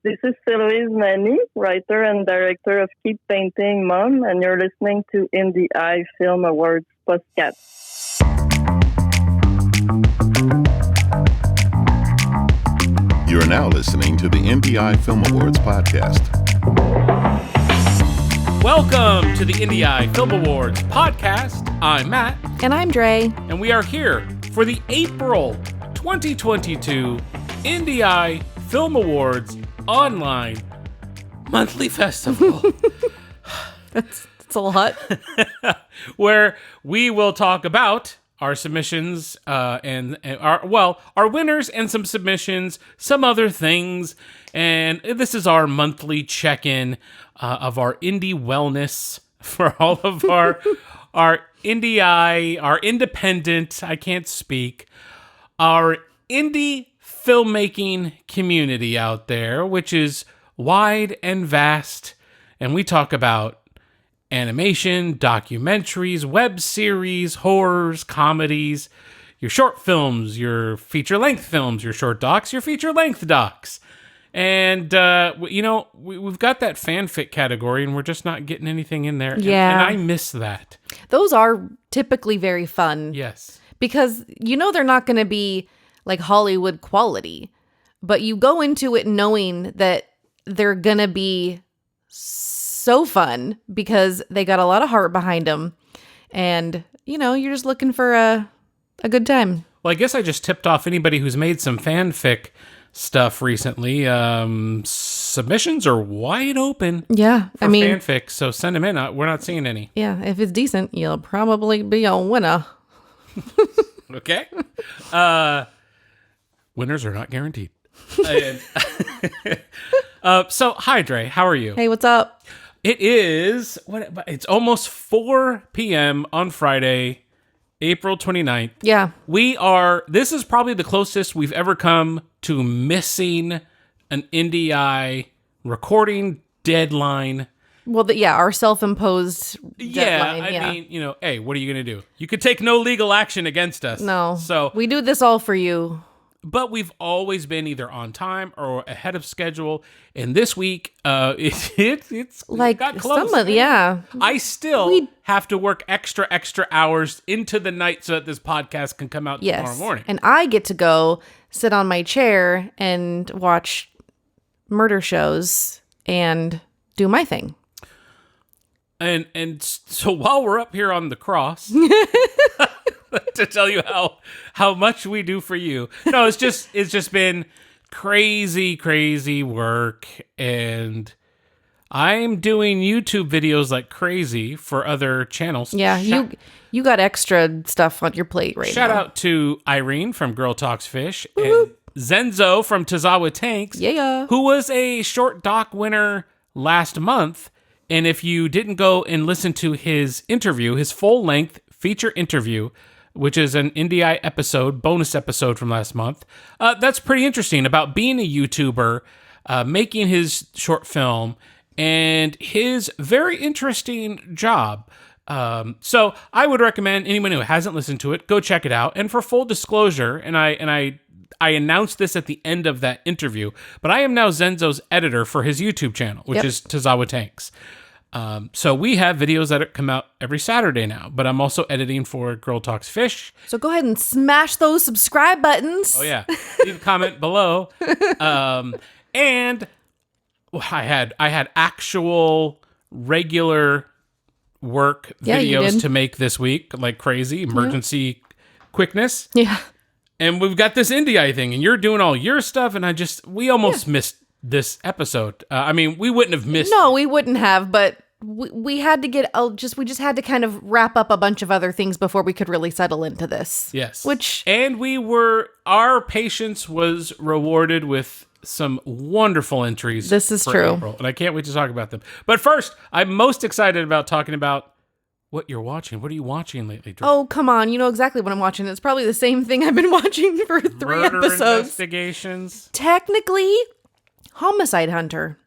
This is Louise Manny, writer and director of Keep Painting Mom, and you're listening to IndieEye Film Awards podcast. You are now listening to the IndieEye Film Awards podcast. Welcome to the IndieEye Film Awards podcast. I'm Matt. And I'm Dre. And we are here for the April 2022 IndieEye Film Awards online monthly festival. That's a lot. Where we will talk about our submissions and our winners and some submissions, some other things. And this is our monthly check-in of our indie wellness for all of our IndieEye, our independent, I can't speak, our indie filmmaking community out there, which is wide and vast. And we talk about animation, documentaries, web series, horrors, comedies, your short films, your feature-length films, your short docs, your feature-length docs. And, we've got that fanfic category, and we're just not getting anything in there. Yeah. And I miss that. Those are typically very fun. Yes. Because they're not going to be like Hollywood quality, but you go into it knowing that they're going to be so fun because they got a lot of heart behind them. And, you're just looking for a good time. Well, I guess I just tipped off anybody who's made some fanfic stuff recently. Submissions are wide open. Yeah. For fanfic, so send them in. We're not seeing any. Yeah. If it's decent, you'll probably be a winner. Okay. Winners are not guaranteed. So, hi, Dre. How are you? Hey, what's up? It is, it's almost 4 p.m. on Friday, April 29th. Yeah. This is probably the closest we've ever come to missing an IndieEye recording deadline. Well, our self-imposed deadline. I mean, hey, what are you going to do? You could take no legal action against us. No. So we do this all for you. But we've always been either on time or ahead of schedule. And this week, it's like got close. I still have to work extra hours into the night so that this podcast can come out tomorrow morning. And I get to go sit on my chair and watch murder shows and do my thing. And so while we're up here on the cross, to tell you how much we do for you. No, it's just been crazy work, and I'm doing YouTube videos like crazy for other channels. Yeah, you got extra stuff on your plate right now. Shout out to Irene from Girl Talks Fish and Zenzo from Tazawa Tanks, who was a short doc winner last month. And if you didn't go and listen to his interview, his full-length feature interview, which is an IndieEye bonus episode from last month, that's pretty interesting about being a YouTuber, making his short film, and his very interesting job. So I would recommend anyone who hasn't listened to it, go check it out. And for full disclosure, and I announced this at the end of that interview, but I am now Zenzo's editor for his YouTube channel, which is Tazawa Tanks. So we have videos that come out every Saturday now, but I'm also editing for Girl Talks Fish. So go ahead and smash those subscribe buttons. Oh yeah, leave a comment below. And I had actual regular work videos to make this week, like crazy emergency quickness. Yeah. And we've got this IndieEye thing, and you're doing all your stuff, and we almost missed this episode. We wouldn't have missed. No, we wouldn't have, but we had to we just had to kind of wrap up a bunch of other things before we could really settle into this. Yes. And our patience was rewarded with some wonderful entries. This is true. April, and I can't wait to talk about them. But first, I'm most excited about talking about what you're watching. What are you watching lately, Drew? Oh, come on. You know exactly what I'm watching. It's probably the same thing I've been watching for 3 Murder episodes. Investigations. Technically, Homicide Hunter.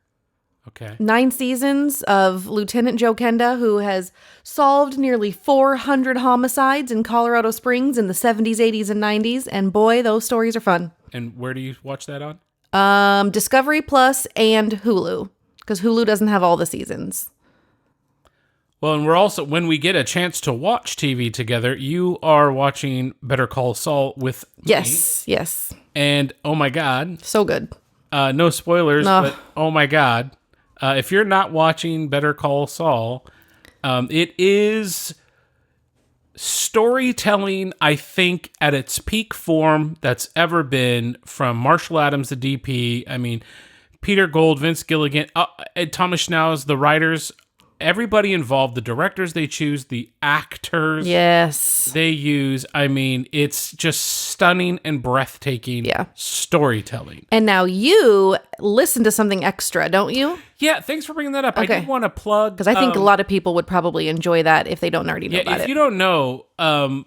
Okay. 9 seasons of Lieutenant Joe Kenda, who has solved nearly 400 homicides in Colorado Springs in the 70s, 80s, and 90s. And boy, those stories are fun. And where do you watch that on? Discovery Plus and Hulu, because Hulu doesn't have all the seasons. Well, and we're also, when we get a chance to watch TV together, you are watching Better Call Saul with me. Yes. And oh my God. So good. No spoilers, but oh my God. If you're not watching Better Call Saul, it is storytelling, I think, at its peak form that's ever been, from Marshall Adams, the DP. I mean, Peter Gold, Vince Gilligan, Thomas Schnauz, the writers, everybody involved, the directors they choose, the actors they use. I mean, it's just stunning and breathtaking storytelling. And now you listen to something extra, don't you? Yeah, thanks for bringing that up. Okay. I did want to plug... Because I think a lot of people would probably enjoy that if they don't already know about it. If you don't know,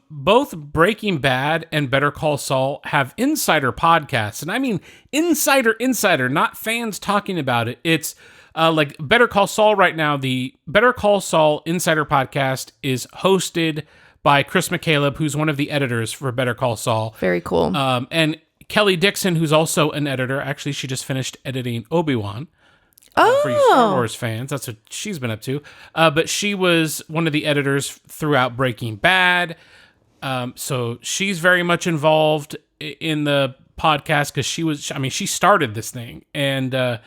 both Breaking Bad and Better Call Saul have insider podcasts. And I mean insider, not fans talking about it. It's... like Better Call Saul right now, the Better Call Saul Insider Podcast is hosted by Chris McCaleb, who's one of the editors for Better Call Saul. Very cool. And Kelly Dixon, who's also an editor. Actually, she just finished editing Obi-Wan. For you Star Wars fans, that's what she's been up to. But she was one of the editors throughout Breaking Bad. So she's very much involved in the podcast because she started this thing. And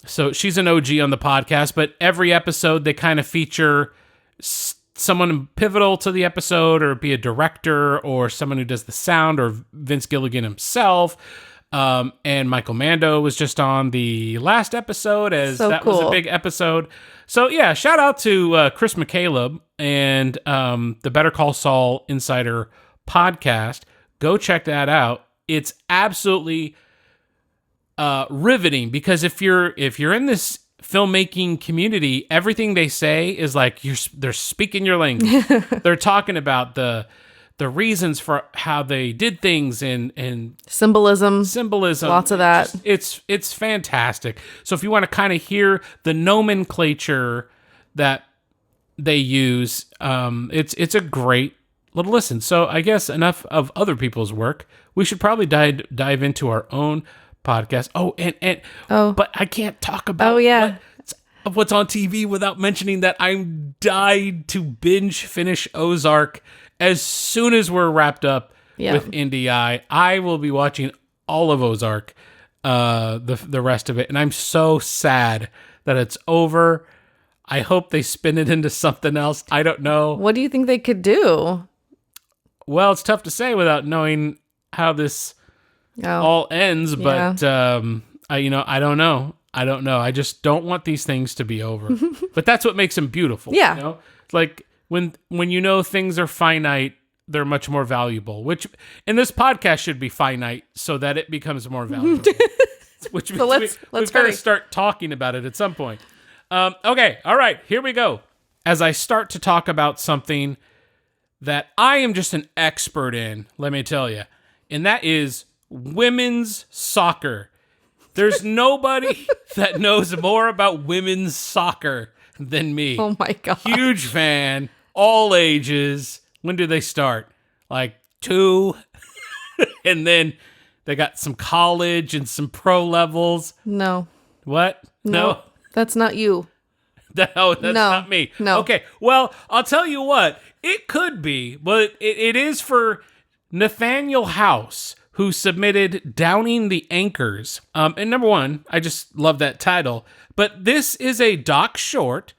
so she's an OG on the podcast, but every episode they kind of feature someone pivotal to the episode, or be a director or someone who does the sound, or Vince Gilligan himself. And Michael Mando was just on the last episode, as that was a big episode. So yeah, shout out to Chris McCaleb and the Better Call Saul Insider podcast. Go check that out. It's absolutely riveting, because if you're in this filmmaking community, everything they say is like they're speaking your language. They're talking about the reasons for how they did things, and symbolism, lots of that. It's fantastic. So if you want to kind of hear the nomenclature that they use, it's a great little listen. So I guess enough of other people's work. We should probably dive into our own podcast. But I can't talk about what's on TV without mentioning that I'm dying to binge finish Ozark as soon as we're wrapped up with IndieEye. I will be watching all of Ozark, the rest of it, and I'm so sad that it's over. I hope they spin it into something else. I don't know. What do you think they could do? Well, it's tough to say without knowing how this all ends, but I don't know. I just don't want these things to be over. But that's what makes them beautiful. Yeah. You know? Like when things are finite, they're much more valuable, which in this podcast should be finite so that it becomes more valuable. Which so let's we've got to start talking about it at some point. Okay. All right. Here we go. As I start to talk about something that I am just an expert in, let me tell you, and that is women's soccer. There's nobody that knows more about women's soccer than me. Oh my God. Huge fan, all ages. When do they start? Like 2. And then they got some college and some pro levels. No. What? No. That's not you. No, that's not me. No. Okay, well, I'll tell you what. It could be, but it is for Nathaniel House, who submitted Downing the Anchors. And number one, I just love that title. But this is a doc short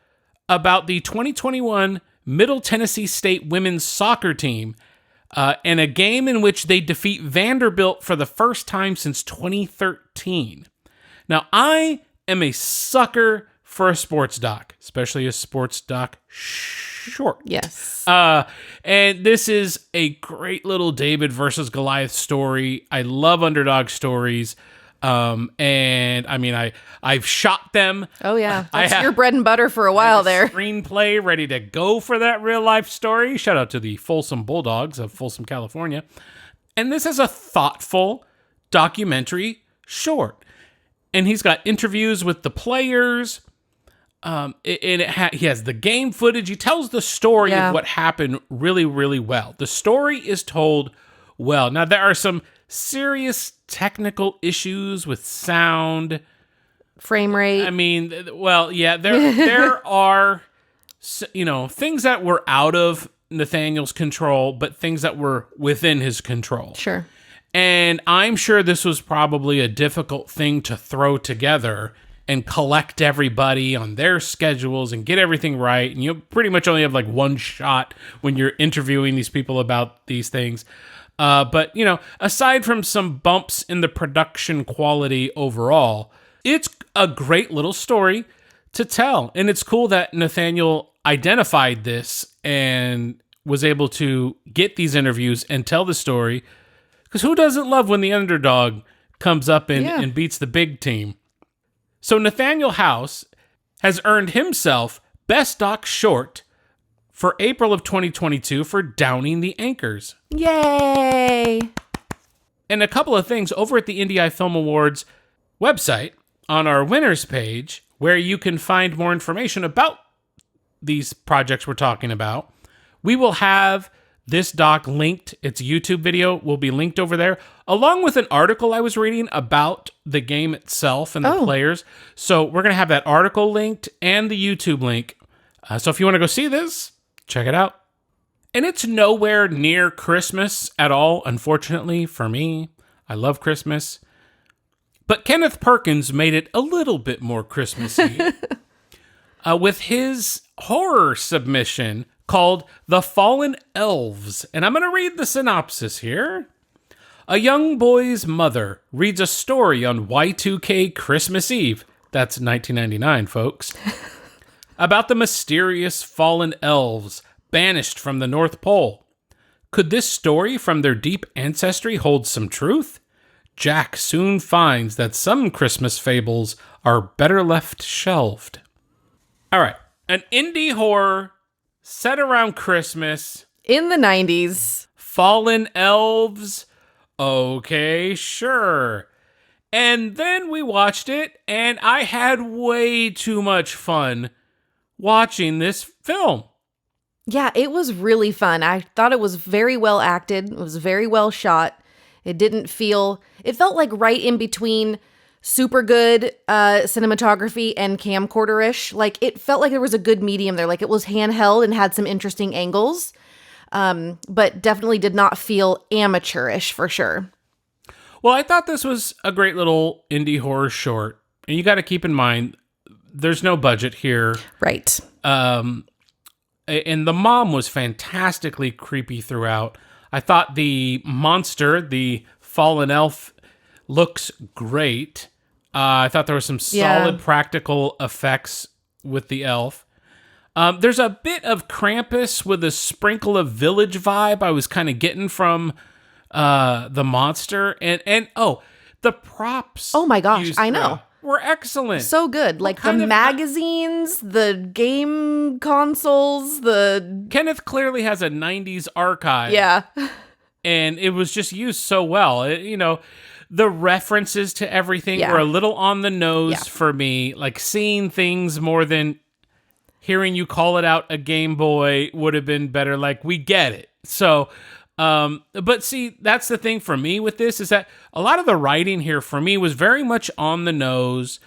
about the 2021 Middle Tennessee State women's soccer team and a game in which they defeat Vanderbilt for the first time since 2013. Now, I am a sucker for a sports doc, especially a sports doc short. Yes. And this is a great little David versus Goliath story. I love underdog stories. And I mean, I've shot them. Oh yeah. That's your bread and butter for a while there. Screenplay ready to go for that real life story. Shout out to the Folsom Bulldogs of Folsom, California. And this is a thoughtful documentary short. And he's got interviews with the players. He has the game footage. He tells the story of what happened really, really well. The story is told well. Now, there are some serious technical issues with sound, frame rate. I mean, well, yeah, there are, things that were out of Nathaniel's control, but things that were within his control. Sure. And I'm sure this was probably a difficult thing to throw together and collect everybody on their schedules and get everything right. And you pretty much only have like one shot when you're interviewing these people about these things. But, aside from some bumps in the production quality overall, it's a great little story to tell. And it's cool that Nathaniel identified this and was able to get these interviews and tell the story. Because who doesn't love when the underdog comes up and beats the big team? So Nathaniel House has earned himself Best Doc Short for April of 2022 for Downing the Anchors. Yay! And a couple of things over at the IndieEye Film Awards website on our winners page, where you can find more information about these projects we're talking about. We will have this doc linked. Its YouTube video will be linked over there, along with an article I was reading about the game itself and the players. So we're going to have that article linked and the YouTube link. So if you want to go see this, check it out. And it's nowhere near Christmas at all, unfortunately, for me. I love Christmas. But Kenneth Perkins made it a little bit more Christmassy with his horror submission called The Fallen Elves. And I'm going to read the synopsis here. A young boy's mother reads a story on Y2K Christmas Eve. That's 1999, folks. About the mysterious fallen elves banished from the North Pole. Could this story from their deep ancestry hold some truth? Jack soon finds that some Christmas fables are better left shelved. All right, an indie horror set around Christmas. In the 90s. Fallen elves. Okay, sure. And then we watched it, and I had way too much fun watching this film. Yeah, it was really fun. I thought it was very well acted. It was very well shot. It felt like right in between super good cinematography and camcorder-ish. Like, it felt like there was a good medium there. Like, it was handheld and had some interesting angles, but definitely did not feel amateurish for sure. Well, I thought this was a great little indie horror short. And you got to keep in mind, there's no budget here. Right. And the mom was fantastically creepy throughout. I thought the monster, the fallen elf, looks great. I thought there were some solid practical effects with the elf. There's a bit of Krampus with a sprinkle of Village vibe I was kind of getting from the monster. And the props. Oh my gosh, I know. Were excellent. So good. Like the magazines, the game consoles, Kenneth clearly has a 90s archive. Yeah. And it was just used so well. The references to everything were a little on the nose for me. Like seeing things more than hearing you call it out a Game Boy would have been better. Like, we get it. So, but see, that's the thing for me with this is that a lot of the writing here for me was very much on the nose.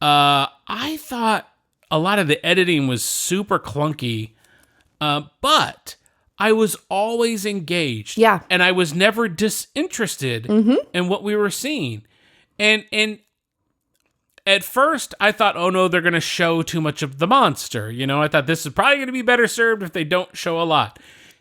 I thought a lot of the editing was super clunky, but I was always engaged. Yeah. And I was never disinterested in what we were seeing. And at first I thought, oh no, they're going to show too much of the monster. I thought this is probably going to be better served if they don't show a lot.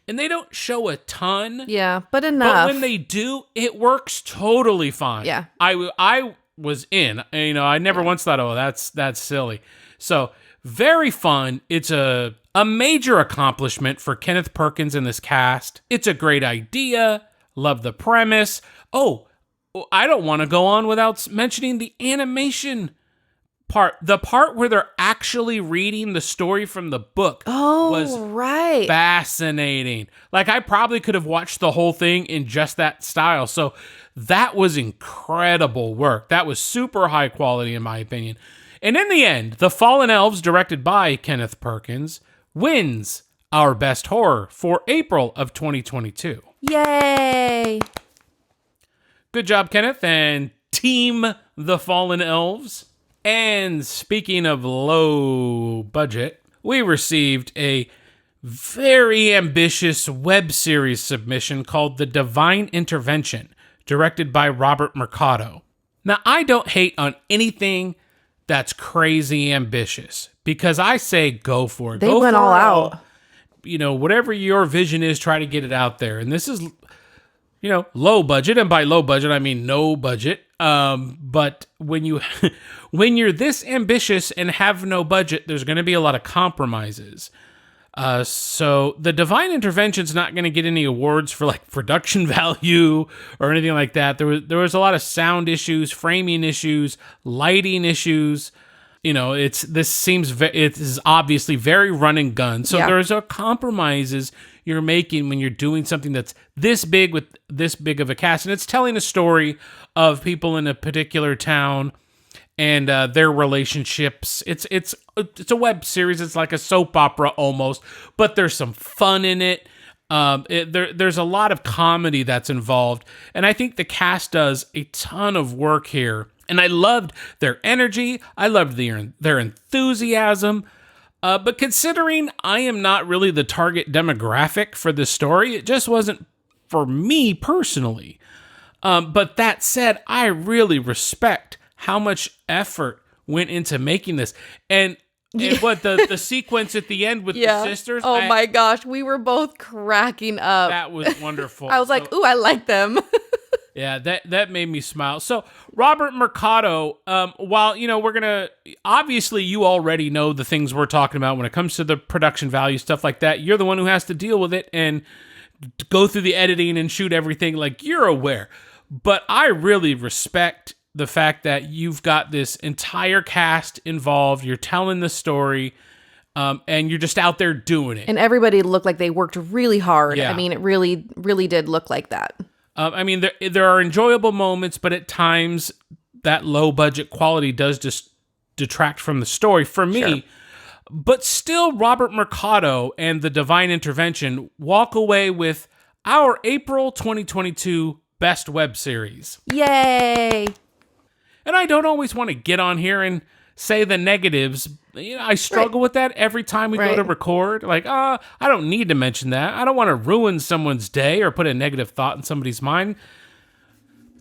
And they don't show a ton. Yeah, but enough. But when they do, it works totally fine. Yeah. I was in. I never once thought, oh, that's silly. So, very fun. It's a major accomplishment for Kenneth Perkins and this cast. It's a great idea. Love the premise. Oh, I don't want to go on without mentioning the animation part. The part where they're actually reading the story from the book was right. fascinating. Like, I probably could have watched the whole thing in just that style. So that was incredible work. That was super high quality in my opinion. And in the end, The Fallen Elves, directed by Kenneth Perkins, wins our best horror for April of 2022. Yay! Good job, Kenneth, and Team the Fallen Elves. And speaking of low budget, we received a very ambitious web series submission called The Divine Intervention, directed by Robert Mercado. Now, I don't hate on anything that's crazy ambitious, because I say go for it. They went all out. Whatever your vision is, try to get it out there. And this is, low budget. And by low budget, I mean no budget. But when you're this ambitious and have no budget, there's going to be a lot of compromises. So the Divine Intervention's not going to get any awards for like production value or anything like that. There was a lot of sound issues, framing issues, lighting issues. It is obviously very run and gun. So there's compromises you're making when you're doing something that's this big with this big of a cast, and it's telling a story of people in a particular town and their relationships. It's a web series. It's like a soap opera almost, but there's some fun in it. There's a lot of comedy that's involved, and I think the cast does a ton of work here. And I loved their energy. I loved their enthusiasm. But considering I am not really the target demographic for this story, it just wasn't for me personally. But that said, I really respect how much effort went into making this. And what the sequence at the end with the sisters. Oh my gosh, we were both cracking up. That was wonderful. I was like, ooh, I like them. Yeah, that made me smile. So Robert Mercado, while, we're going to, obviously you already know the things we're talking about when it comes to the production value, stuff like that. You're the one who has to deal with it and go through the editing and shoot everything, like you're aware. But I really respect the fact that you've got this entire cast involved. You're telling the story, and you're just out there doing it. And everybody looked like they worked really hard. Yeah. I mean, it really, really did look like that. There are enjoyable moments, but at times that low budget quality does just detract from the story for me. Sure. But still, Robert Mercado and The Divine Intervention walk away with our April 2022 Best Web Series. Yay! And I don't always want to get on here and say the negatives. I struggle with that every time we go to record. Like, I don't need to mention that. I don't want to ruin someone's day or put a negative thought in somebody's mind.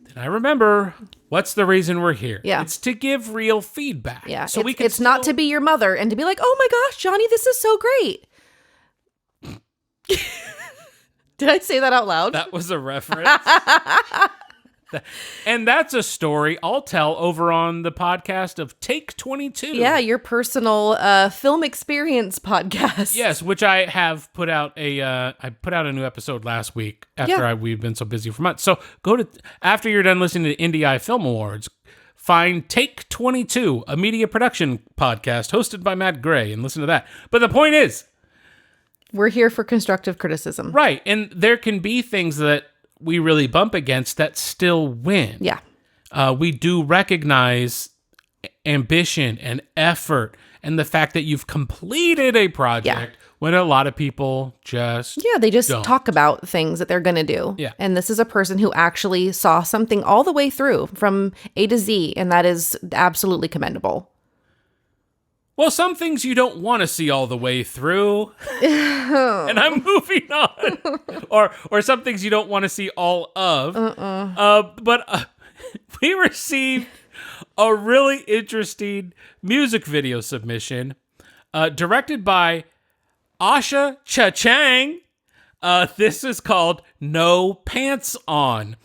But then I remember, what's the reason we're here? Yeah. It's to give real feedback. Yeah. So it's not to be your mother and to be like, oh my gosh, Johnny, this is so great. Did I say that out loud? That was a reference. And that's a story I'll tell over on the podcast of Take 22. Yeah, your personal film experience podcast. Yes, which I have put out I put out a new episode last week after we've been so busy for months. So go to, after you're done listening to IndieEye Film Awards, find Take 22, a media production podcast hosted by Matt Gray, and listen to that. But the point is, we're here for constructive criticism. Right, and there can be things that we really bump against that still win. Yeah. We do recognize ambition and effort and the fact that you've completed a project when a lot of people just they just don't. Talk about things that they're going to do. Yeah. And this is a person who actually saw something all the way through from A to Z, and that is absolutely commendable. Well, some things you don't want to see all the way through, and I'm moving on. or some things you don't want to see all of. But we received a really interesting music video submission directed by Asha Cha-Chang. This is called No Pants On.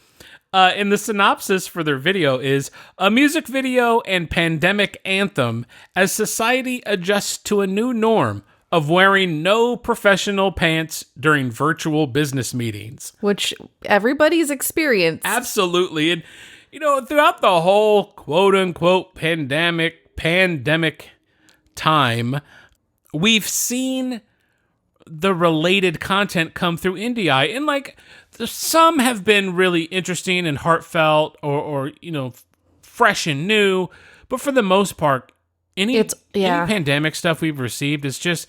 And the synopsis for their video is a music video and pandemic anthem as society adjusts to a new norm of wearing no professional pants during virtual business meetings. Which everybody's experienced. Absolutely. And, throughout the whole quote unquote pandemic time, we've seen the related content come through IndieEye, and some have been really interesting and heartfelt or fresh and new, but for the most part, any pandemic stuff we've received is just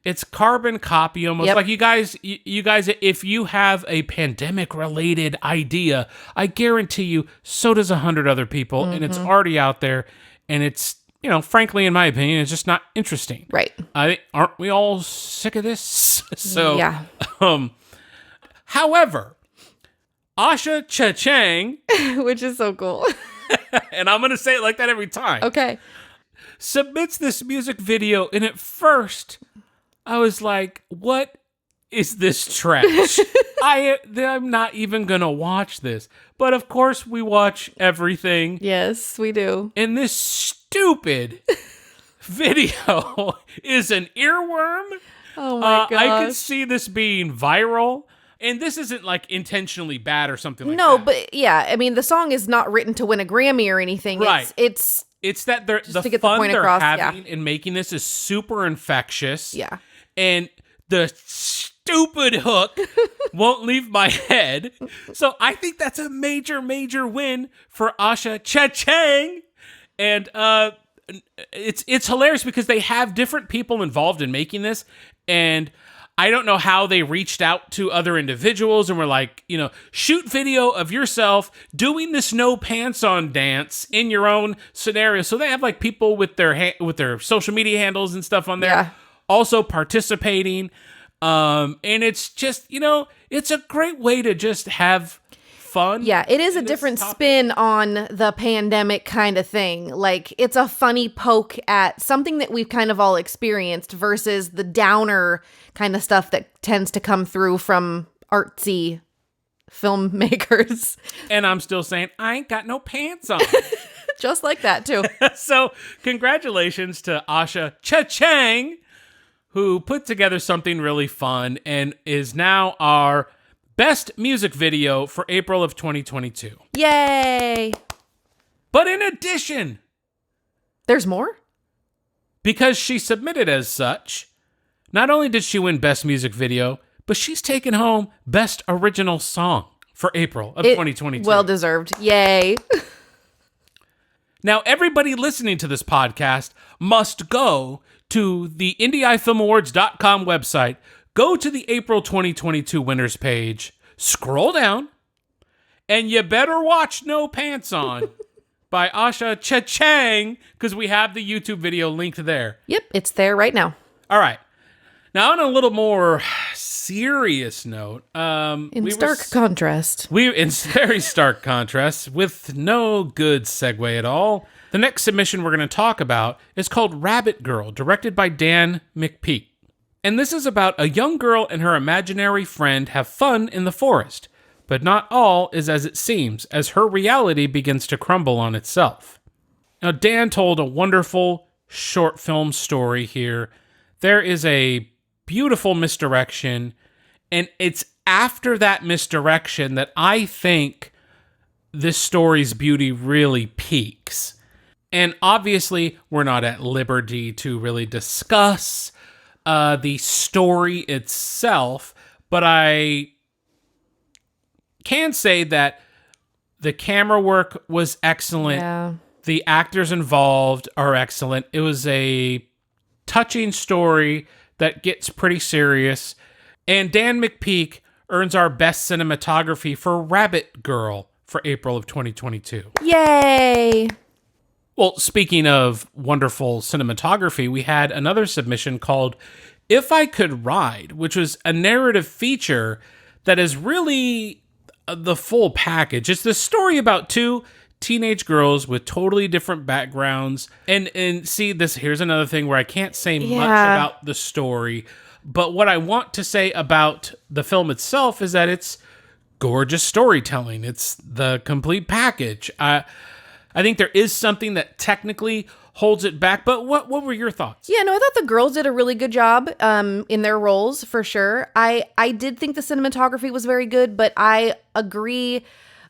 It's carbon copy almost. Yep. Like you guys, if you have a pandemic related idea, I guarantee you, so does 100 other people, and it's already out there, and it's, frankly, in my opinion, it's just not interesting. Right. Aren't we all sick of this? So, yeah. However, Asha Cha-Chang, which is so cool. and I'm going to say it like that every time. Okay. Submits this music video, and at first I was like, what is this trash? I'm not even gonna watch this. But of course we watch everything. Yes, we do. And this stupid video is an earworm. Oh my gosh. I could see this being viral. And this isn't like intentionally bad or something like that. No, but yeah, I mean, the song is not written to win a Grammy or anything. Right. It's that the fun they're having in making this is super infectious. Yeah. And the stupid hook won't leave my head. So I think that's a major, major win for Asha Cha-Chang. And it's hilarious because they have different people involved in making this. And I don't know how they reached out to other individuals and were like, shoot video of yourself doing this no pants on dance in your own scenario. So they have like people with their social media handles and stuff on there, also participating. And it's just, it's a great way to just have fun. Yeah, it is a different spin on the pandemic kind of thing. Like, it's a funny poke at something that we've kind of all experienced versus the downer kind of stuff that tends to come through from artsy filmmakers. And I'm still saying, I ain't got no pants on. Just like that, too. So, congratulations to Asha Cha-Chang, who put together something really fun and is now our best music video for April of 2022. Yay! But in addition, there's more? Because she submitted as such, not only did she win best music video, but she's taken home best original song for April of 2022. Well deserved. Yay. Now, everybody listening to this podcast must go to the IndieEyeFilmAwards.com website. Go to the April 2022 winners page, scroll down, and you better watch No Pants On by Asha Cha-Chang, because we have the YouTube video linked there. Yep, it's there right now. All right. Now, on a little more serious note, in stark contrast, with no good segue at all. The next submission we're going to talk about is called Rabbit Girl, directed by Dan McPeak. And this is about a young girl and her imaginary friend have fun in the forest, but not all is as it seems, as her reality begins to crumble on itself. Now, Dan told a wonderful short film story here. There is a beautiful misdirection, and it's after that misdirection that I think this story's beauty really peaks. And obviously, we're not at liberty to really discuss the story itself, but I can say that the camera work was excellent. Yeah. The actors involved are excellent. It was a touching story that gets pretty serious. And Dan McPeak earns our best cinematography for Rabbit Girl for April of 2022. Yay! Well, speaking of wonderful cinematography, we had another submission called If I Could Ride, which was a narrative feature that is really the full package. It's the story about two teenage girls with totally different backgrounds. And see, here's another thing where I can't say much about the story, but what I want to say about the film itself is that it's gorgeous storytelling. It's the complete package. I think there is something that technically holds it back, but what were your thoughts? Yeah, no, I thought the girls did a really good job in their roles, for sure. I did think the cinematography was very good, but I agree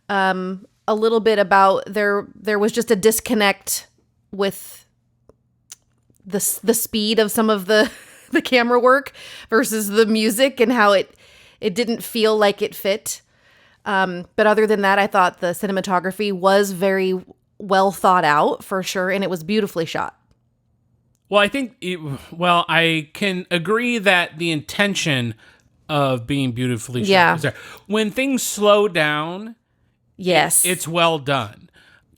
a little bit about there was just a disconnect with the speed of some of the camera work versus the music and how it didn't feel like it fit. But other than that, I thought the cinematography was very well thought out, for sure, and it was beautifully shot. Well, I can agree that the intention of being beautifully shot was there. When things slow down, yes, it's well done.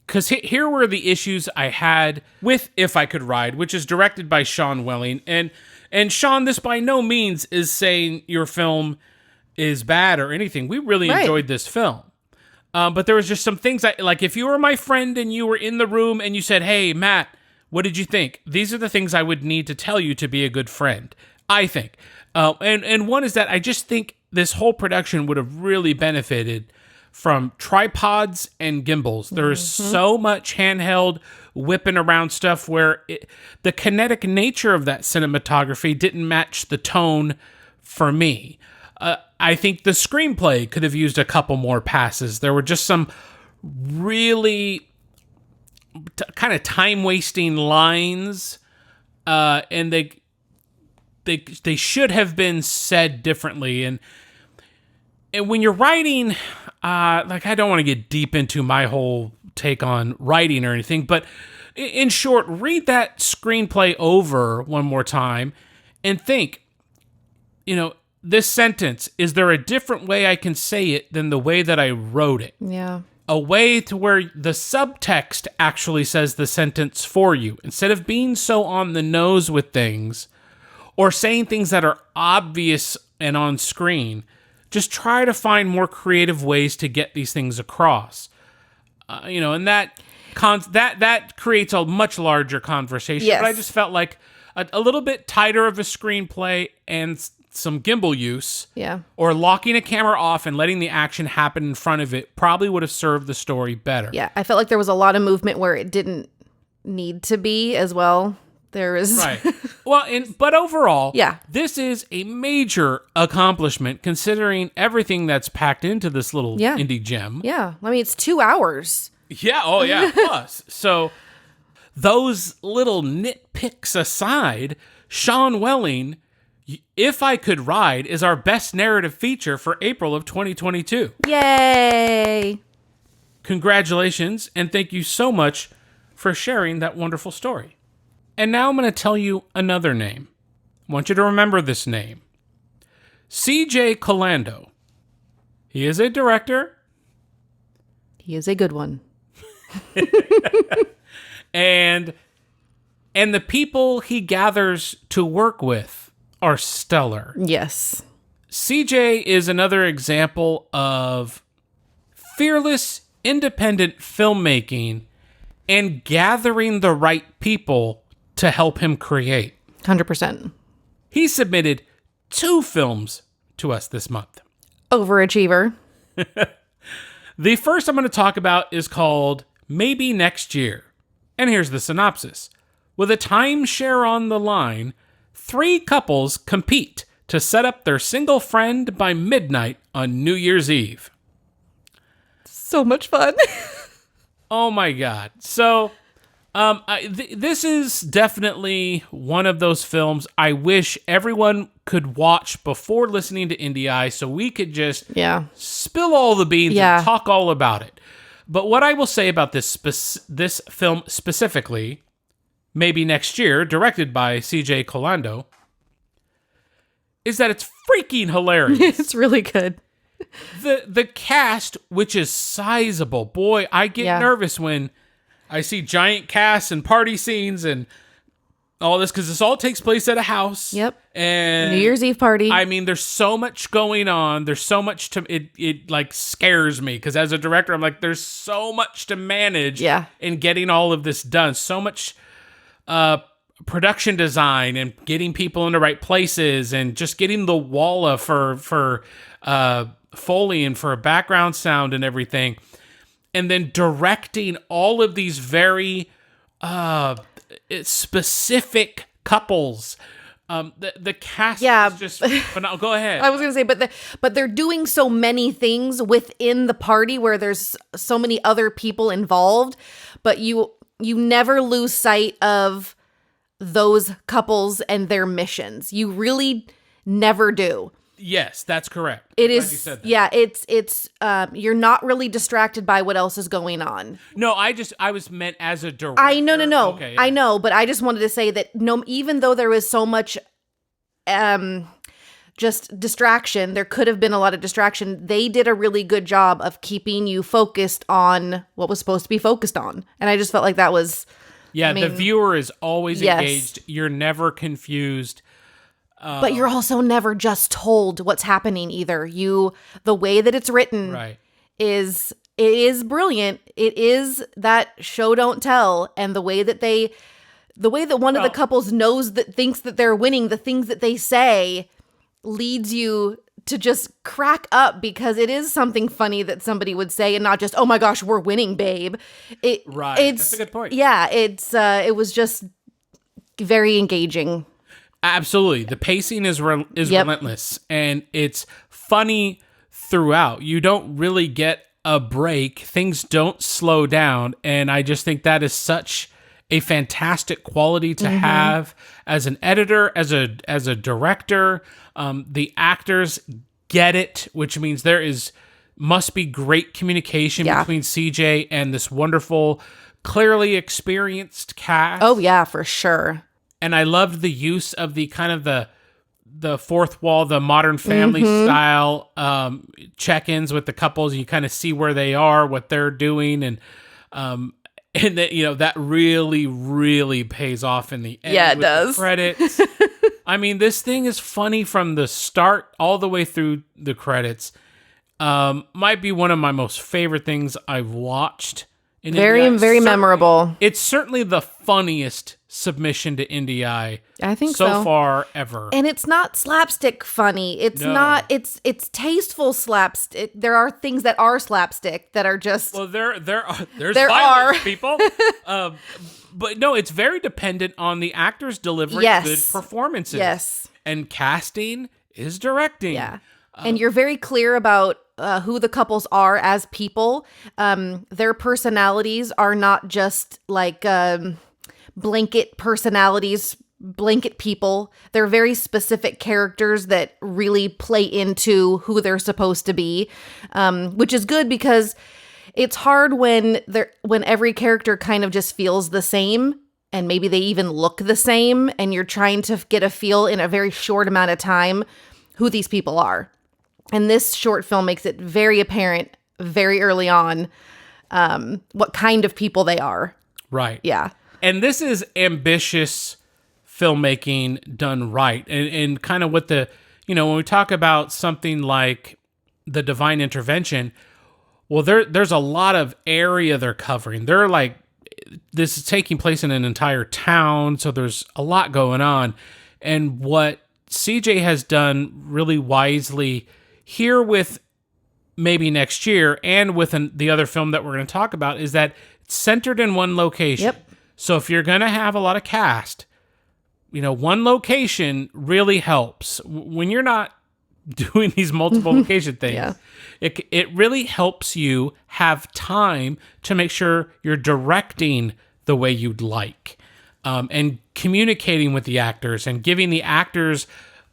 Because here were the issues I had with If I Could Ride, which is directed by Sean Welling. And Sean, this by no means is saying your film is bad or anything. We really enjoyed this film. But there was just some things, like if you were my friend and you were in the room and you said, hey, Matt, what did you think? These are the things I would need to tell you to be a good friend, I think. And one is that I just think this whole production would have really benefited from tripods and gimbals. There's so much handheld whipping around stuff where the kinetic nature of that cinematography didn't match the tone for me. I think the screenplay could have used a couple more passes. There were just some really kind of time-wasting lines, and they should have been said differently. And when you're writing, I don't want to get deep into my whole take on writing or anything, but in short, read that screenplay over one more time and think, this sentence, is there a different way I can say it than the way that I wrote it? Yeah. A way to where the subtext actually says the sentence for you, instead of being so on the nose with things or saying things that are obvious and on screen. Just try to find more creative ways to get these things across. And that creates a much larger conversation. Yes. But I just felt like a little bit tighter of a screenplay and some gimbal use, or locking a camera off and letting the action happen in front of it probably would have served the story better. Yeah, I felt like there was a lot of movement where it didn't need to be as well. There is right. Well, but overall, this is a major accomplishment considering everything that's packed into this little indie gem. Yeah, I mean it's 2 hours. Yeah. Oh yeah. Plus, so those little nitpicks aside, Sean Welling, If I Could Ride, is our best narrative feature for April of 2022. Yay! Congratulations, and thank you so much for sharing that wonderful story. And now I'm going to tell you another name. I want you to remember this name. C.J. Colando. He is a director. He is a good one. And the people he gathers to work with are stellar. Yes. CJ is another example of fearless, independent filmmaking and gathering the right people to help him create. 100%. He submitted 2 films to us this month. Overachiever. The first I'm going to talk about is called Maybe Next Year. And here's the synopsis. With a timeshare on the line, 3 couples compete to set up their single friend by midnight on New Year's Eve. So much fun. Oh my God. So, this is definitely one of those films I wish everyone could watch before listening to IndieEye so we could just spill all the beans and talk all about it. But what I will say about this film specifically, Maybe Next Year, directed by C.J. Colando, is that it's freaking hilarious. It's really good. The cast, which is sizable, boy, I get nervous when I see giant casts and party scenes and all this, because this all takes place at a house. Yep. And New Year's Eve party. I mean, there's so much going on. There's so much to it like scares me, because as a director, I'm like, there's so much to manage in getting all of this done. So much production design and getting people in the right places and just getting the walla for Foley and for a background sound and everything. And then directing all of these very specific couples. The cast is just phenomenal. Go ahead. I was going to say, but they're doing so many things within the party where there's so many other people involved, but you never lose sight of those couples and their missions. You really never do. Yes, that's correct. It I'm glad is. you said that. Yeah, it's you're not really distracted by what else is going on. No, I was meant as a director. No. Okay, I know, but I just wanted to say that even though there was so much just distraction, there could have been a lot of distraction. They did a really good job of keeping you focused on what was supposed to be focused on. And I just felt like that was the viewer is always engaged. You're never confused. But you're also never just told what's happening either. The way that it's written is brilliant. It is that show don't tell, and the way that one of the couples thinks that they're winning, the things that they say leads you to just crack up because it is something funny that somebody would say and not just, "Oh my gosh, we're winning, babe." That's a good point. Yeah, it was just very engaging. Absolutely. The pacing is relentless, and it's funny throughout. You don't really get a break. Things don't slow down, and I just think that is such a fantastic quality to have as an editor, as a director. The actors get it, which means must be great communication between CJ and this wonderful, clearly experienced cast. Oh yeah, for sure. And I loved the use of the kind of the fourth wall, the Modern Family style check-ins with the couples. You kind of see where they are, what they're doing, and that that really, really pays off in the end. Yeah, it with does. The credits. I mean, this thing is funny from the start all the way through the credits. Might be one of my most favorite things I've watched. Very memorable. It's certainly the funniest submission to IndieEye I think so far ever. And it's not slapstick funny. It's not. It's tasteful slapstick. There are things that are slapstick that are just. Well, there's violence, people. But no, it's very dependent on the actors delivering good performances. Yes. And casting is directing. Yeah. And you're very clear about who the couples are as people. Their personalities are not just like blanket personalities, blanket people. They're very specific characters that really play into who they're supposed to be, which is good because it's hard when every character kind of just feels the same. And maybe they even look the same, and you're trying to get a feel in a very short amount of time who these people are. And this short film makes it very apparent very early on what kind of people they are. Right. Yeah. And this is ambitious filmmaking done right. And kind of what when we talk about something like The Divine Intervention, well, there's a lot of area they're covering. They're like, this is taking place in an entire town, so there's a lot going on. And what CJ has done really wisely here with Maybe Next Year and with the other film that we're going to talk about is that it's centered in one location. Yep. So if you're going to have a lot of cast, one location really helps. When you're not doing these multiple location things, it really helps you have time to make sure you're directing the way you'd like, and communicating with the actors and giving the actors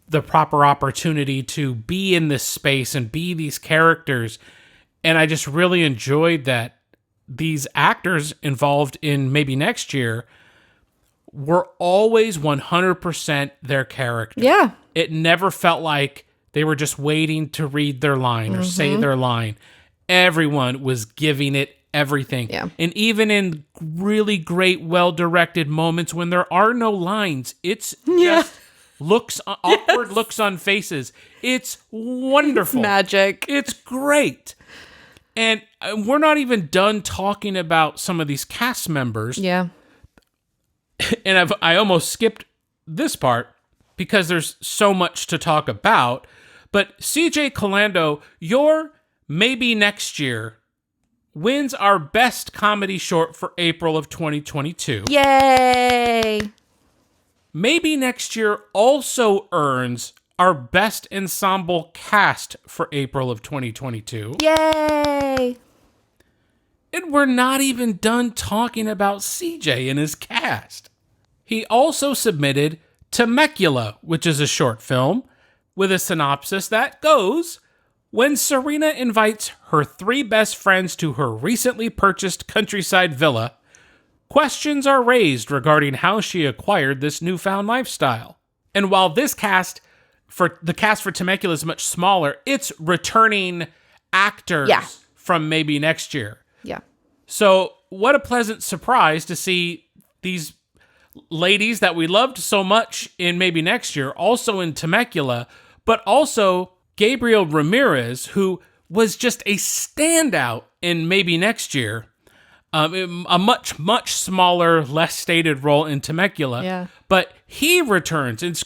the proper opportunity to be in this space and be these characters. And I just really enjoyed that these actors involved in Maybe Next Year were always 100% their character. Yeah. It never felt like they were just waiting to read their line or say their line. Everyone was giving it everything. Yeah. And even in really great, well-directed moments when there are no lines, it's just awkward looks on faces. It's wonderful. It's magic. It's great. And we're not even done talking about some of these cast members. Yeah. And I almost skipped this part because there's so much to talk about. But CJ Calando, your Maybe Next Year wins our best comedy short for April of 2022. Yay! Maybe Next Year also earns our best ensemble cast for April of 2022. Yay! And we're not even done talking about CJ and his cast. He also submitted Temecula, which is a short film, with a synopsis that goes, when Serena invites her 3 best friends to her recently purchased countryside villa, questions are raised regarding how she acquired this newfound lifestyle. And while the cast for Temecula is much smaller, it's returning actors from Maybe Next Year. Yeah. So what a pleasant surprise to see these ladies that we loved so much in Maybe Next Year, also in Temecula, but also Gabriel Ramirez, who was just a standout in Maybe Next Year. A much, much smaller, less stated role in Temecula. Yeah. But he returns.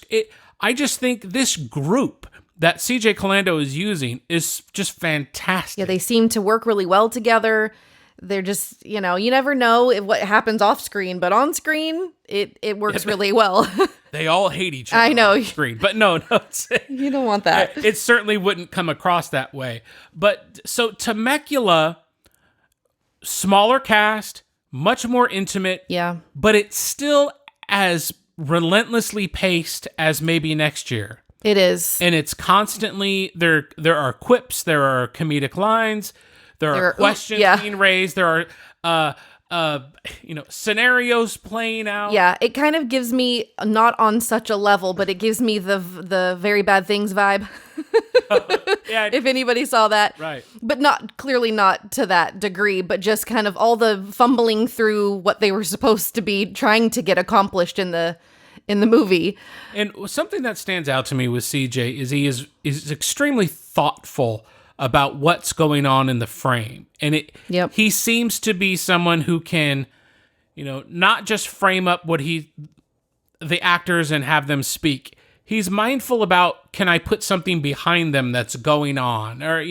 I just think this group that CJ Calando is using is just fantastic. Yeah, they seem to work really well together. They're just, you never know what happens off screen, but on screen, it works really well. They all hate each other I know. on screen. But no, you don't want that. It certainly wouldn't come across that way. But so Temecula, smaller cast, much more intimate. Yeah. But it's still as relentlessly paced as Maybe Next Year. It is. And it's constantly, there are quips, there are comedic lines, there are questions being raised, there are scenarios playing out. Yeah, it kind of gives me, not on such a level, but it gives me the Very Bad Things vibe. Yeah. If anybody saw that. Right. But clearly not to that degree, but just kind of all the fumbling through what they were supposed to be trying to get accomplished in the movie. And something that stands out to me with CJ is he is extremely thoughtful about what's going on in the frame. And he seems to be someone who can, not just frame up the actors and have them speak. He's mindful about, can I put something behind them that's going on? Or,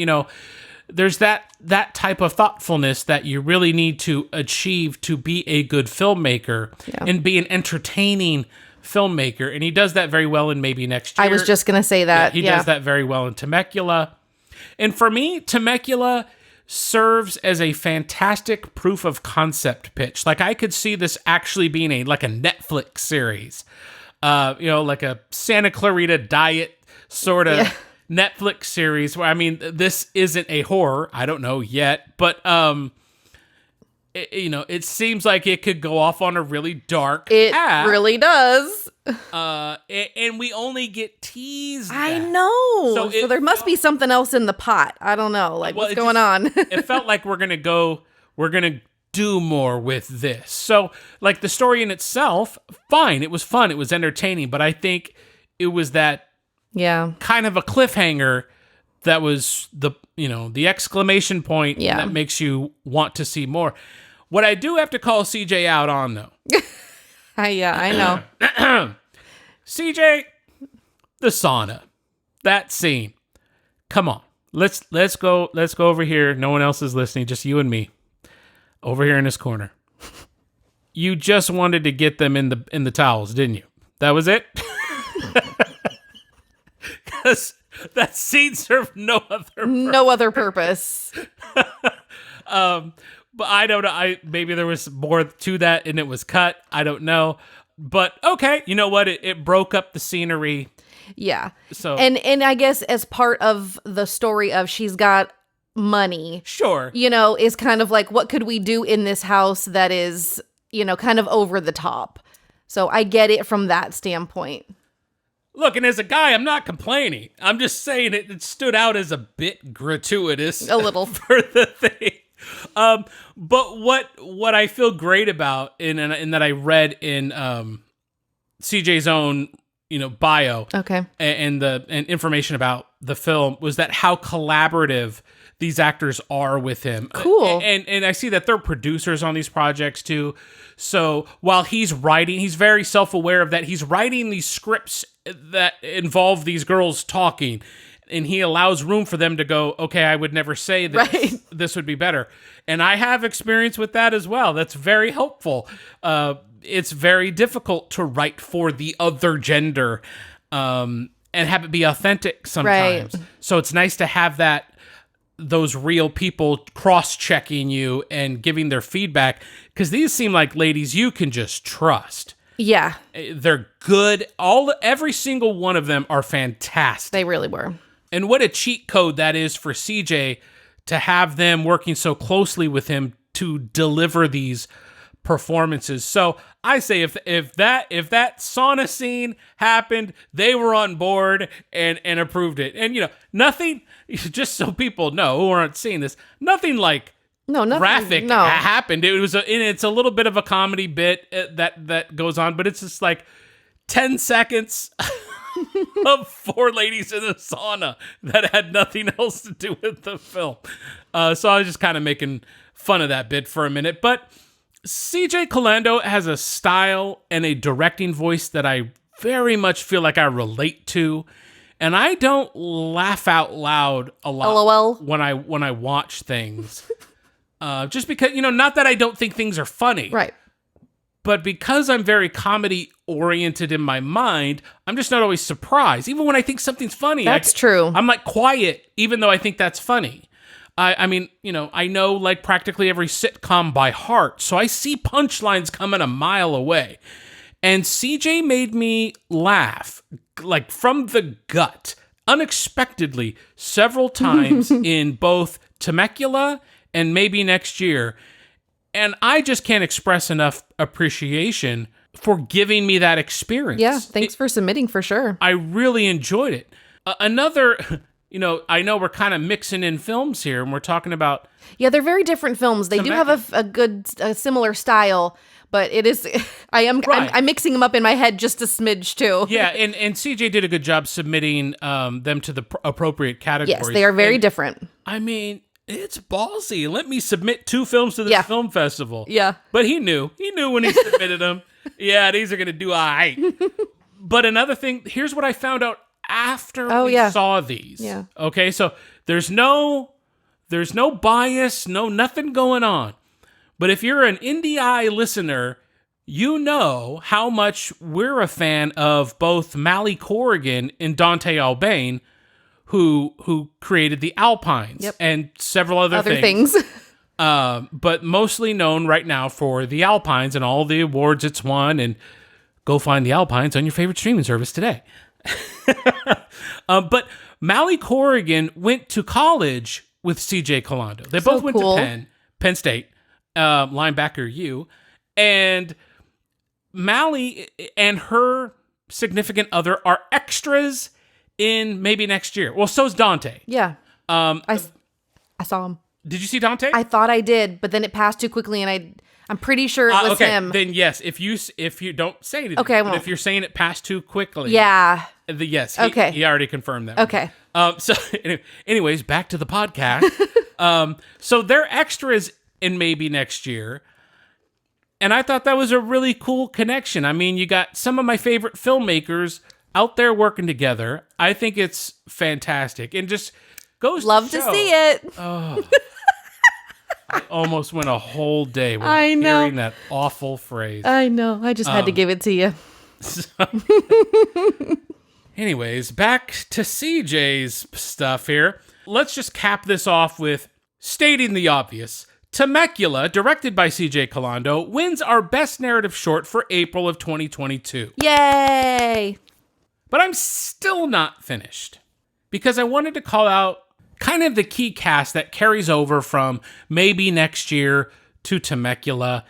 there's that type of thoughtfulness that you really need to achieve to be a good filmmaker and be an entertaining filmmaker. And he does that very well in Maybe Next Year. I was just going to say that. He does that very well in Temecula. And for me, Temecula serves as a fantastic proof of concept pitch. Like, I could see this actually being like a Netflix series. Like a Santa Clarita Diet sort of Netflix series where, this isn't a horror. I don't know yet, but, it seems like it could go off on a really dark path. It really does. And we only get teased. I know. So there must be something else in the pot. I don't know. What's going on? It felt like we're going to do more with this. So, the story in itself, fine. It was fun. It was entertaining. But I think it was that kind of a cliffhanger that was the exclamation point that makes you want to see more. What I do have to call CJ out on, though. I know. CJ, the sauna. That scene. Come on. Let's go over here. No one else is listening, just you and me. Over here in this corner. You just wanted to get them in the towels, didn't you? That was it? Cuz that scene served no other purpose. But I don't know. Maybe there was more to that and it was cut. I don't know. But okay, you know what? It broke up the scenery. Yeah. So and I guess as part of the story of she's got money. Sure. Is kind of like, what could we do in this house that is, kind of over the top. So I get it from that standpoint. Look, and as a guy, I'm not complaining. I'm just saying it stood out as a bit gratuitous. A little. For the thing. But what I feel great about in that I read in CJ's own bio, okay, and information about the film was that how collaborative these actors are with him. Cool. And I see that they're producers on these projects too. So while he's writing, he's very self-aware of that. He's writing these scripts that involve these girls talking. And he allows room for them to go, okay, I would never say this. Right. This would be better. And I have experience with that as well. That's very helpful. It's very difficult to write for the other gender and have it be authentic sometimes. Right. So it's nice to have those real people cross-checking you and giving their feedback, because these seem like ladies you can just trust. Yeah. They're good. Every single one of them are fantastic. They really were. And what a cheat code that is for CJ to have them working so closely with him to deliver these performances. So I say if that sauna scene happened, they were on board and approved it. And nothing, just so people know who aren't seeing this, nothing graphic happened. It's a little bit of a comedy bit that goes on, but it's just like 10 seconds of 4 ladies in a sauna that had nothing else to do with the film. So I was just kind of making fun of that bit for a minute. But CJ Calando has a style and a directing voice that I very much feel like I relate to. And I don't laugh out loud a lot LOL. when I watch things. Just because, not that I don't think things are funny. Right. But because I'm very comedy oriented in my mind, I'm just not always surprised. Even when I think something's funny. That's true. I'm like quiet, even though I think that's funny. I mean, I know like practically every sitcom by heart. So I see punchlines coming a mile away. And CJ made me laugh like from the gut, unexpectedly, several times in both Temecula and Maybe Next Year. And I just can't express enough appreciation for giving me that experience. Yeah, thanks for submitting for sure. I really enjoyed it. Another, I know we're kind of mixing in films here and we're talking about... Yeah, they're very different films. They do have a similar style, but it is... I'm mixing them up in my head just a smidge too. Yeah, and CJ did a good job submitting them to the appropriate categories. Yes, they are very different. I mean... It's ballsy. Let me submit 2 films to this film festival. Yeah. But he knew. He knew when he submitted them. Yeah, these are going to do all right. But another thing, here's what I found out after we saw these. Yeah. Okay, so there's no bias, nothing going on. But if you're an IndieEye listener, you know how much we're a fan of both Mally Corrigan and Dante Albane, who created the Alpines and several other things. But mostly known right now for the Alpines and all the awards it's won. And go find the Alpines on your favorite streaming service today. But Mally Corrigan went to college with CJ Calando. They both went to Penn State, linebacker U. And Mally and her significant other are extras in Maybe Next Year. Well, so's Dante. Yeah. I saw him. Did you see Dante? I thought I did, but then it passed too quickly, and I'm pretty sure it was him. Then yes, if you don't say anything. Okay, but if you're saying it passed too quickly. Yeah. Yes. Okay. He already confirmed that. Okay. So, anyways, back to the podcast. So they're extras in Maybe Next Year. And I thought that was a really cool connection. I mean, you got some of my favorite filmmakers out there working together. I think it's fantastic. And just goes Love to see it. Oh. I almost went a whole day without hearing that awful phrase. I know. I just had to give it to you. Anyways, back to CJ's stuff here. Let's just cap this off with stating the obvious. Temecula, directed by CJ Calando, wins our Best Narrative Short for April of 2022. Yay! But I'm still not finished because I wanted to call out kind of the key cast that carries over from Maybe Next Year to Temecula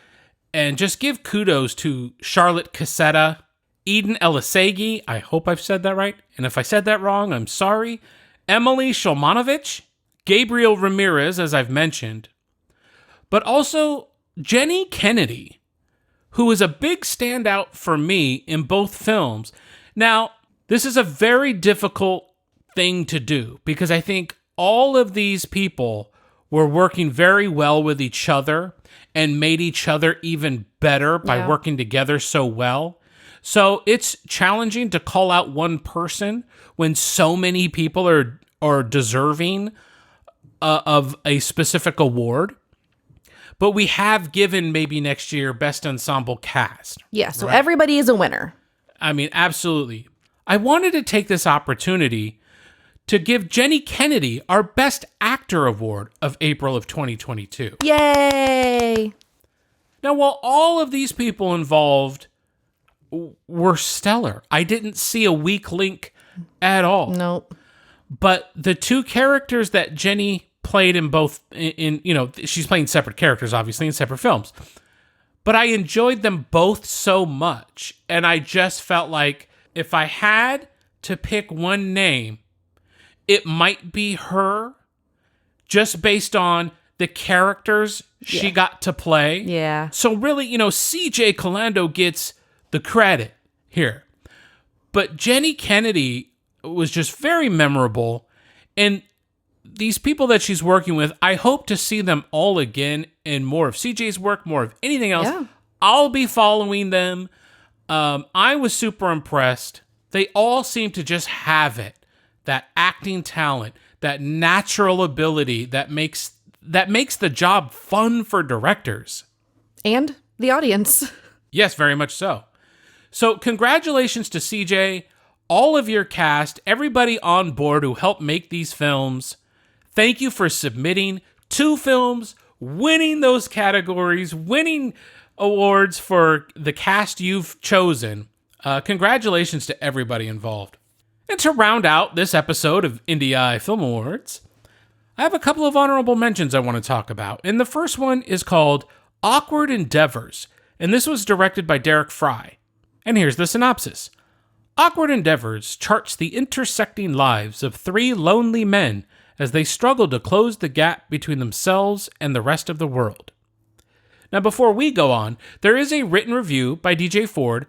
and just give kudos to Charlotte Casetta, Eden Elisegi, I hope I've said that right, and if I said that wrong, I'm sorry, Emily Shulmanovich, Gabriel Ramirez, as I've mentioned, but also Jenny Kennedy, who is a big standout for me in both films. Now, this is a very difficult thing to do because I think all of these people were working very well with each other and made each other even better by working together so well. So it's challenging to call out one person when so many people are deserving of a specific award. But we have given Maybe Next Year Best Ensemble Cast. Yeah, so everybody is a winner. I mean, absolutely. I wanted to take this opportunity to give Jenny Kennedy our Best Actor Award of April of 2022. Yay! Now, while all of these people involved were stellar. I didn't see a weak link at all. Nope. But the two characters that Jenny played in both, she's playing separate characters, obviously, in separate films. But I enjoyed them both so much. And I just felt like if I had to pick one name, it might be her, just based on the characters she got to play. Yeah. So really, CJ Calando gets the credit here. But Jenny Kennedy was just very memorable. And these people that she's working with, I hope to see them all again in more of CJ's work, more of anything else. Yeah. I'll be following them. I was super impressed. They all seem to just have it. That acting talent, that natural ability that makes the job fun for directors. And the audience. Yes, very much so. So congratulations to CJ, all of your cast, everybody on board who helped make these films. Thank you for submitting 2 films, winning those categories, winning awards for the cast you've chosen. Congratulations to everybody involved. And to round out this episode of IndieEye Film Awards, I have a couple of honorable mentions I want to talk about. And the first one is called Awkward Endeavors, and this was directed by Derek Fry. And here's the synopsis. Awkward Endeavors charts the intersecting lives of 3 lonely men as they struggle to close the gap between themselves and the rest of the world. Now, before we go on, there is a written review by DJ Ford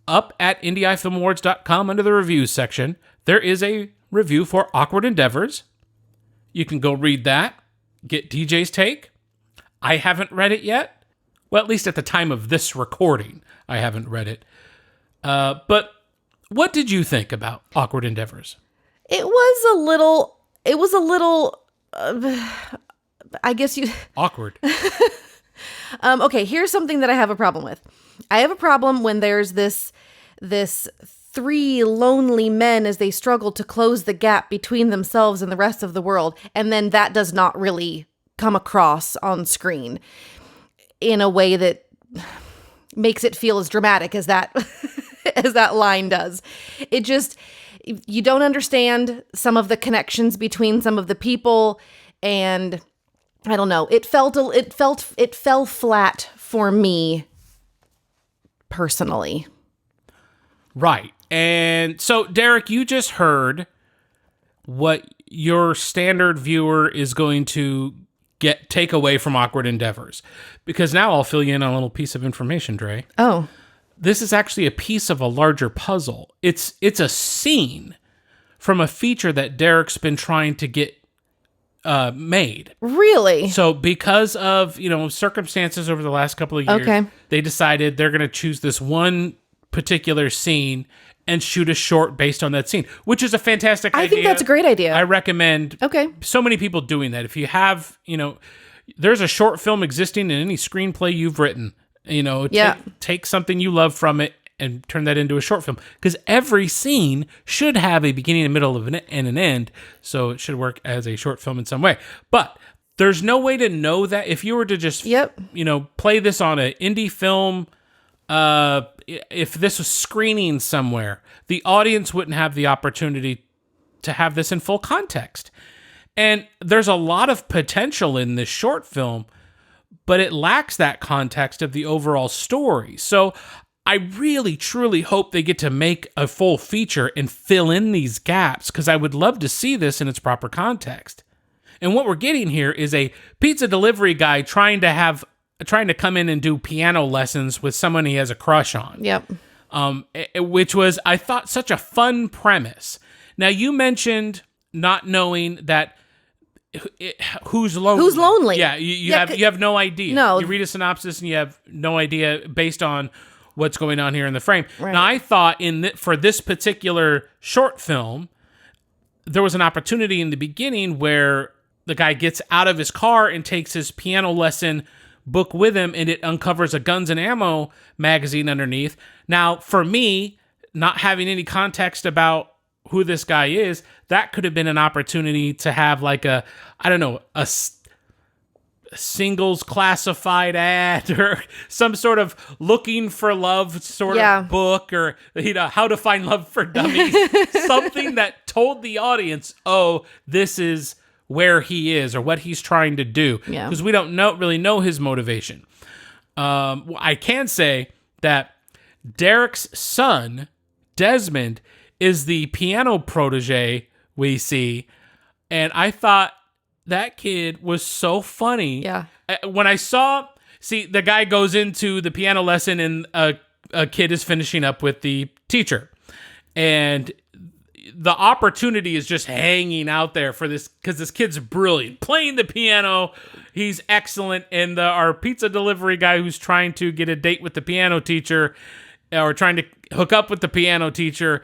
up at IndieEyeFilmAwards.com under the reviews section. There is a review for Awkward Endeavors. You can go read that, get DJ's take. I haven't read it yet. Well, at least at the time of this recording, I haven't read it. But what did you think about Awkward Endeavors? It was a little, I guess you... Awkward. Okay, here's something that I have a problem with. I have a problem when there's this 3 lonely men as they struggle to close the gap between themselves and the rest of the world, and then that does not really come across on screen in a way that makes it feel as dramatic as that as that line does. It just, you don't understand some of the connections between some of the people, and I don't know. It fell flat for me personally. Right. And so, Derek, you just heard what your standard viewer is going to take away from Awkward Endeavors. Because now I'll fill you in on a little piece of information, Dre. Oh. This is actually a piece of a larger puzzle. It's a scene from a feature that Derek's been trying to get made. Really? So because of, circumstances over the last couple of years, they decided they're going to choose this one particular scene and shoot a short based on that scene, which is a fantastic idea. I think that's a great idea. I recommend so many people doing that. If you have, there's a short film existing in any screenplay you've written, take something you love from it and turn that into a short film, because every scene should have a beginning, a middle, and an end, so it should work as a short film in some way. But there's no way to know that if you were to just, play this on an indie film, if this was screening somewhere, the audience wouldn't have the opportunity to have this in full context. And there's a lot of potential in this short film, but it lacks that context of the overall story. So I really, truly hope they get to make a full feature and fill in these gaps, because I would love to see this in its proper context. And what we're getting here is a pizza delivery guy trying to come in and do piano lessons with someone he has a crush on. Yep. Which was, I thought, such a fun premise. Now, you mentioned not knowing that who's lonely. Who's lonely? Yeah, you have no idea. No. You read a synopsis and you have no idea based on what's going on here in the frame. Right. Now, I thought for this particular short film, there was an opportunity in the beginning where the guy gets out of his car and takes his piano lesson book with him, and it uncovers a Guns and Ammo magazine underneath. Now, for me, not having any context about who this guy is, that could have been an opportunity to have like a singles classified ad or some sort of looking for love sort of book, or how to find love for dummies. Something that told the audience, oh, this is where he is or what he's trying to do. Because we don't really know his motivation. I can say that Derek's son, Desmond, is the piano protege we see. And I thought that kid was so funny. Yeah. When I saw, the guy goes into the piano lesson and a kid is finishing up with the teacher. And the opportunity is just hanging out there for this, because this kid's brilliant. Playing the piano, he's excellent. And our pizza delivery guy who's trying to get a date with the piano teacher, or trying to hook up with the piano teacher,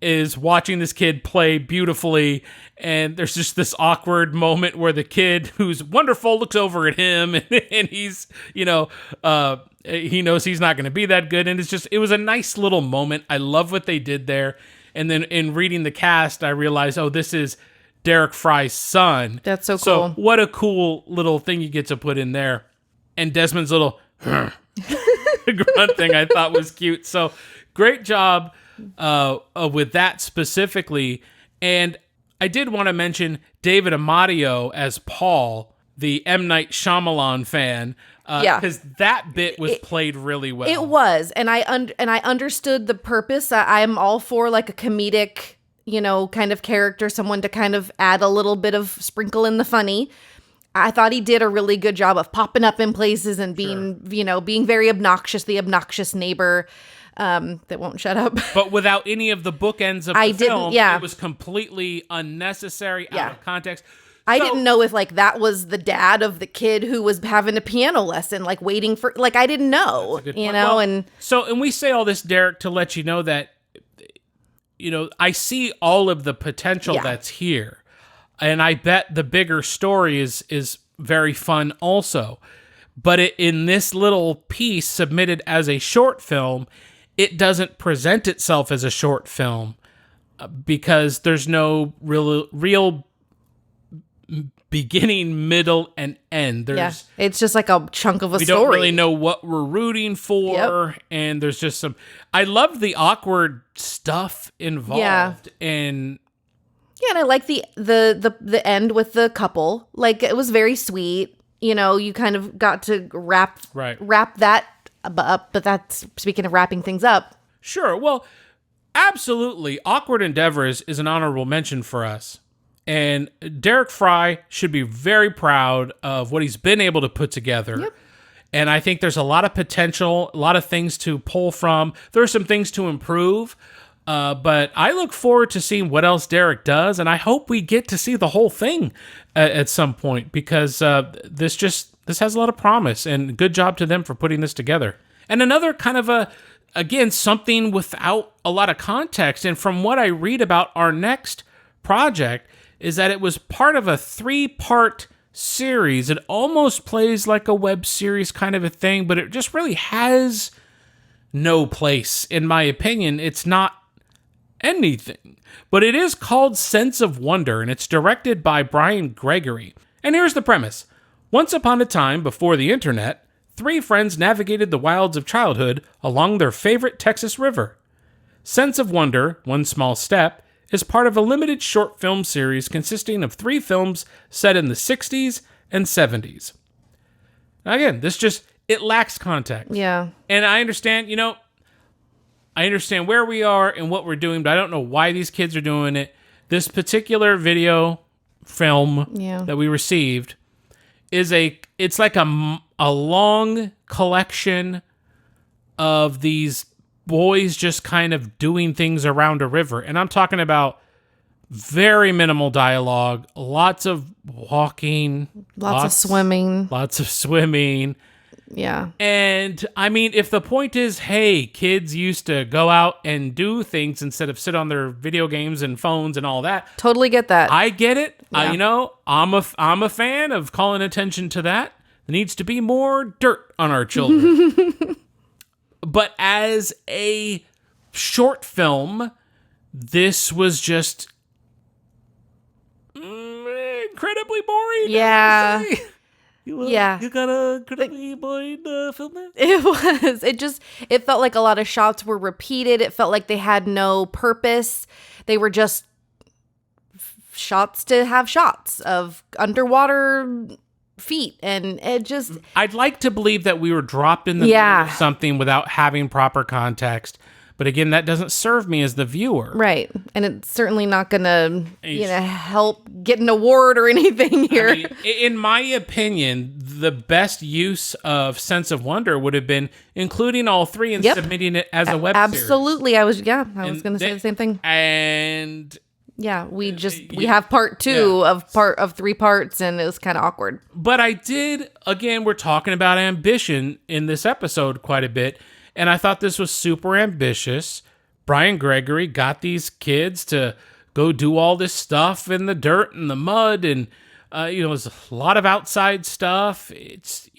is watching this kid play beautifully, and there's just this awkward moment where the kid, who's wonderful, looks over at him, and he's, he knows he's not going to be that good, and it was a nice little moment. I love what they did there, and then in reading the cast, I realized, oh, this is Derek Fry's son. That's so cool. So what a cool little thing you get to put in there. And Desmond's little grunt thing I thought was cute. So great job with that specifically. And I did want to mention David Amadio as Paul, the M. Night Shyamalan fan. Because that bit was played really well. It was, and I understood the purpose. I'm all for like a comedic, kind of character, someone to kind of add a little bit of sprinkle in the funny. I thought he did a really good job of popping up in places and being, being very obnoxious, the obnoxious neighbor that won't shut up. But without any of the bookends of the film, it was completely unnecessary, out of context. I didn't know if that was the dad of the kid who was having a piano lesson, waiting for, I didn't know, Well, and we say all this, Derek, to let you know that, I see all of the potential that's here. And I bet the bigger story is very fun also. But in this little piece submitted as a short film, it doesn't present itself as a short film because there's no real beginning, middle, and end. It's just like a chunk of a story. We don't really know what we're rooting for, and there's just some... I love the awkward stuff involved, and I like the end with the couple. It was very sweet. You kind of got to wrap that up, but that's, speaking of wrapping things up. Sure, well, absolutely. Awkward Endeavors is an honorable mention for us. And Derek Fry should be very proud of what he's been able to put together. Yep. And I think there's a lot of potential, a lot of things to pull from. There are some things to improve, but I look forward to seeing what else Derek does, and I hope we get to see the whole thing at some point, because this has a lot of promise, and good job to them for putting this together. And another kind of again, something without a lot of context, and from what I read about our next project, is that it was part of a 3-part series. It almost plays like a web series kind of a thing, but it just really has no place, in my opinion. It's not anything. But it is called Sense of Wonder, and it's directed by Brian Gregory. And here's the premise. Once upon a time, before the internet, 3 friends navigated the wilds of childhood along their favorite Texas river. Sense of Wonder, One Small Step, is part of a limited short film series consisting of 3 films set in the 60s and 70s. Now again, it lacks context. Yeah. And I understand, I understand where we are and what we're doing, but I don't know why these kids are doing it. This particular video film that we received it's like a long collection of these boys just kind of doing things around a river. And I'm talking about very minimal dialogue, lots of walking, lots of swimming. Yeah. And I mean, if the point is, hey, kids used to go out and do things instead of sit on their video games and phones and all that. Totally get that. I get it. Yeah. I'm a fan of calling attention to that. There needs to be more dirt on our children. But as a short film, this was just incredibly boring. Yeah. You got a critically acclaimed film there? It was. It felt like a lot of shots were repeated. It felt like they had no purpose. They were just shots to have shots of underwater feet, and it just... I'd like to believe that we were dropped in the middle of something without having proper context. But again, that doesn't serve me as the viewer. Right. And it's certainly not going to, help get an award or anything here. I mean, in my opinion, the best use of Sense of Wonder would have been including all three and submitting it as a web series. Absolutely. I was going to say the same thing. And yeah, we have part two of 3 parts, and it was kind of awkward. But we're talking about ambition in this episode quite a bit. And I thought this was super ambitious. Brian Gregory got these kids to go do all this stuff in the dirt and the mud, and it was a lot of outside stuff. It's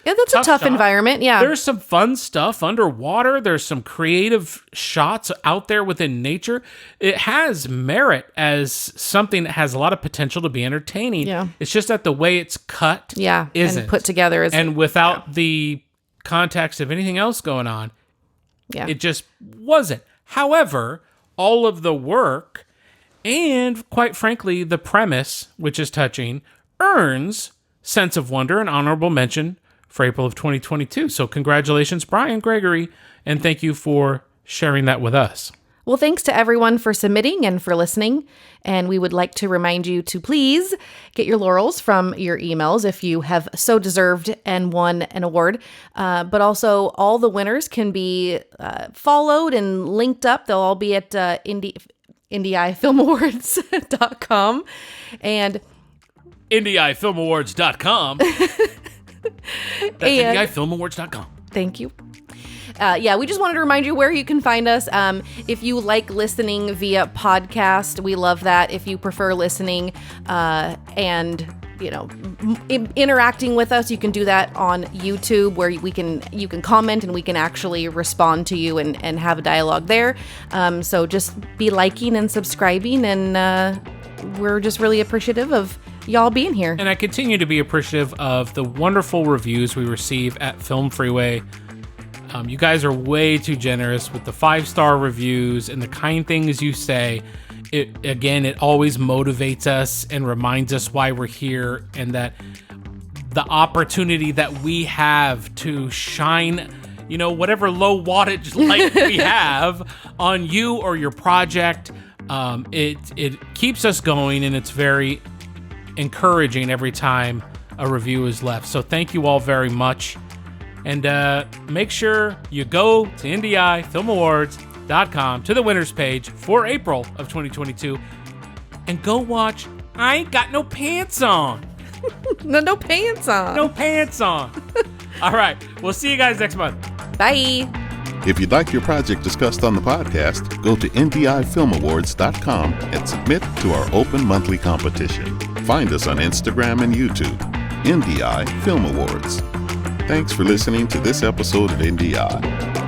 that's a tough environment. Yeah, there's some fun stuff underwater. There's some creative shots out there within nature. It has merit as something that has a lot of potential to be entertaining. Yeah, it's just that the way it's cut, isn't and put together, and without the context of anything else going on, it just wasn't. However, all of the work and, quite frankly, the premise, which is touching, earns Sense of Wonder an honorable mention for April of 2022. So congratulations, Brian Gregory, and thank you for sharing that with us. Well, thanks to everyone for submitting and for listening. And we would like to remind you to please get your laurels from your emails if you have so deserved and won an award. But also, all the winners can be followed and linked up. They'll all be at IndieEyeFilmAwards.com. And IndieEyeFilmAwards.com. That's IndieEyeFilmAwards.com. Thank you. We just wanted to remind you where you can find us. If you like listening via podcast, we love that. If you prefer listening and interacting with us, you can do that on YouTube, where you can comment and we can actually respond to you and have a dialogue there. So just be liking and subscribing, and we're just really appreciative of y'all being here. And I continue to be appreciative of the wonderful reviews we receive at Film Freeway. You guys are way too generous with the 5-star reviews and the kind things you say. It always motivates us and reminds us why we're here, and that the opportunity that we have to shine, whatever low wattage light we have on you or your project. It keeps us going, and it's very encouraging every time a review is left. So thank you all very much. And make sure you go to IndieEyeFilmAwards.com to the winners page for April of 2022 and go watch I Ain't Got No Pants On. No pants on. No pants on. All right. We'll see you guys next month. Bye. If you'd like your project discussed on the podcast, go to IndieEyeFilmAwards.com and submit to our open monthly competition. Find us on Instagram and YouTube. IndieEye Film Awards. Thanks for listening to this episode of IndieEye.